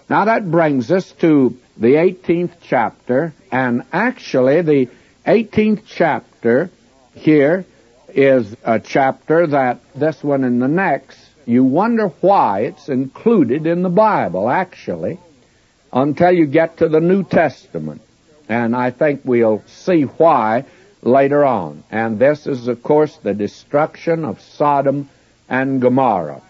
Now that brings us to the 18th chapter, and actually the 18th chapter here is a chapter that this one and the next, you wonder why it's included in the Bible, actually, until you get to the New Testament. And I think we'll see why later on. And this is, of course, the destruction of Sodom and Gomorrah.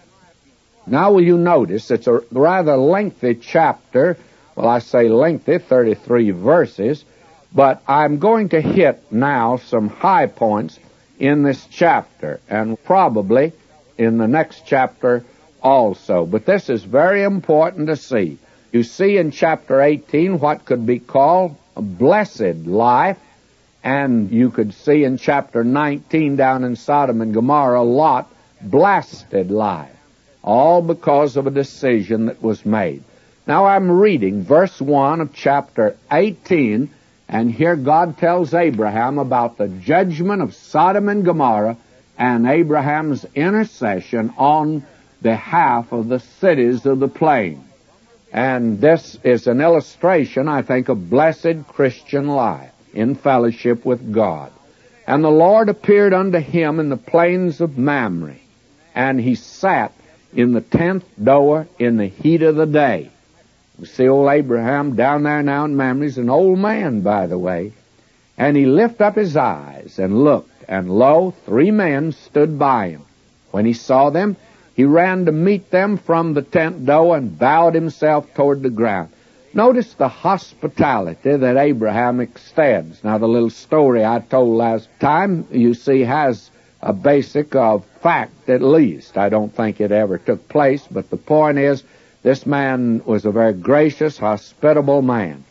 Now will you notice it's a rather lengthy chapter. Well, I say lengthy, 33 verses, but I'm going to hit now some high points in this chapter, and probably in the next chapter also. But this is very important to see. You see in chapter 18 what could be called a blessed life, and you could see in chapter 19 down in Sodom and Gomorrah, Lot, blasted life, all because of a decision that was made. Now I'm reading verse 1 of chapter 18, and here God tells Abraham about the judgment of Sodom and Gomorrah and Abraham's intercession on behalf of the cities of the plain. And this is an illustration, I think, of blessed Christian life in fellowship with God. And the Lord appeared unto him in the plains of Mamre, and he sat in the 10th door in the heat of the day. We see old Abraham down there now in Mamre. He's an old man, by the way. And he lifted up his eyes and looked, and lo, 3 men stood by him. When he saw them, he ran to meet them from the 10th door and bowed himself toward the ground. Notice the hospitality that Abraham extends. Now, the little story I told last time, you see, has a basic of fact at least. I don't think it ever took place, but the point is, this man was a very gracious, hospitable man.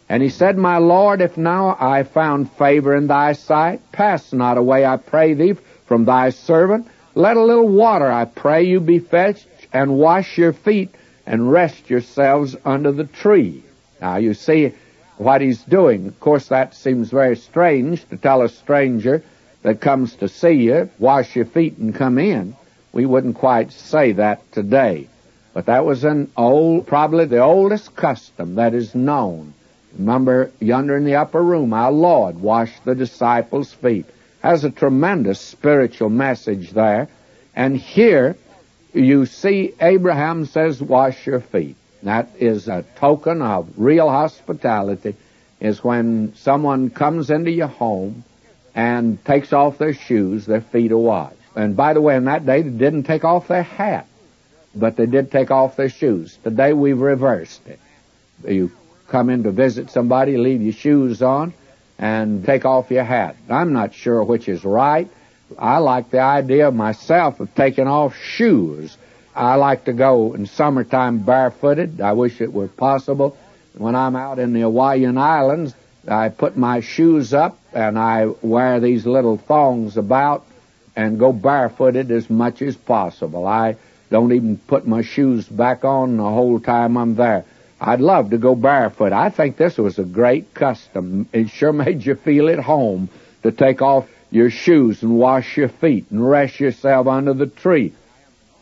And he said, My Lord, if now I found favor in thy sight, pass not away, I pray thee, from thy servant. Let a little water, I pray you, be fetched, and wash your feet, and rest yourselves under the tree. Now, you see what he's doing. Of course, that seems very strange to tell a stranger that comes to see you, wash your feet and come in. We wouldn't quite say that today. But that was probably the oldest custom that is known. Remember, yonder in the upper room, our Lord washed the disciples' feet. Has a tremendous spiritual message there. And here, you see Abraham says, wash your feet. That is a token of real hospitality, is when someone comes into your home and takes off their shoes, their feet are washed. And by the way, in that day, they didn't take off their hat, but they did take off their shoes. Today, we've reversed it. You come in to visit somebody, leave your shoes on, and take off your hat. I'm not sure which is right. I like the idea myself of taking off shoes. I like to go in summertime barefooted. I wish it were possible. When I'm out in the Hawaiian Islands, I put my shoes up and I wear these little thongs about and go barefooted as much as possible. I don't even put my shoes back on the whole time I'm there. I'd love to go barefoot. I think this was a great custom. It sure made you feel at home to take off your shoes and wash your feet and rest yourself under the tree.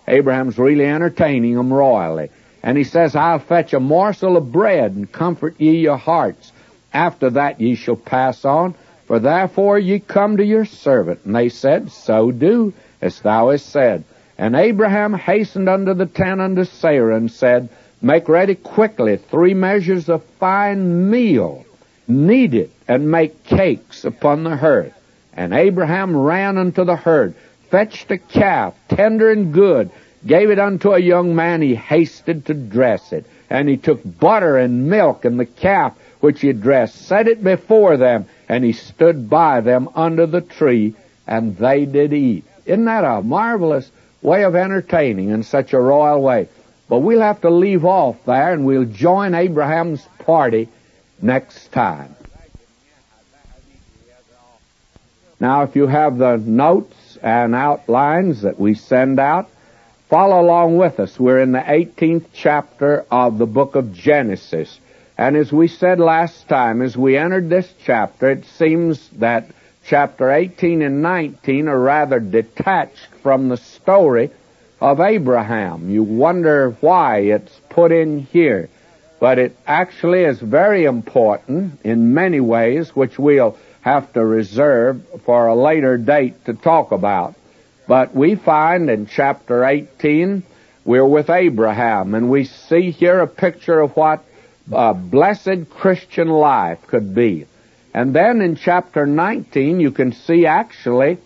Abraham's really entertaining them royally. And he says, I'll fetch a morsel of bread and comfort ye your hearts. After that ye shall pass on, for therefore ye come to your servant. And they said, So do, as thou hast said. And Abraham hastened unto the tent unto Sarah and said, Make ready quickly 3 measures of fine meal, knead it, and make cakes upon the hearth. And Abraham ran unto the herd, fetched a calf, tender and good, gave it unto a young man, he hasted to dress it. And he took butter and milk and the calf which he had dressed, set it before them, and he stood by them under the tree, and they did eat. Isn't that a marvelous way of entertaining in such a royal way? But we'll have to leave off there, and we'll join Abraham's party next time. Now, if you have the notes and outlines that we send out, follow along with us. We're in the 18th chapter of the book of Genesis. And as we said last time, as we entered this chapter, it seems that chapter 18 and 19 are rather detached from the story of Abraham. You wonder why it's put in here. but it actually is very important in many ways, which we'll have to reserve for a later date to talk about. But we find in chapter 18, we're with Abraham, and we see here a picture of what a blessed Christian life could be. And then in chapter 19, you can see actually,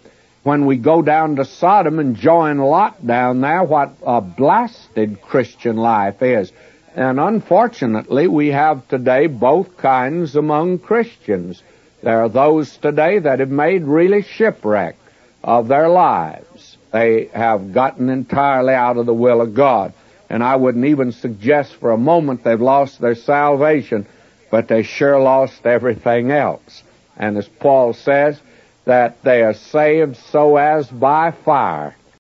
when we go down to Sodom and join Lot down there, what a blasted Christian life is. And unfortunately, we have today both kinds among Christians. There are those today that have made really shipwreck of their lives. They have gotten entirely out of the will of God. And I wouldn't even suggest for a moment they've lost their salvation, but they sure lost everything else. And as Paul says, that they are saved so as by fire.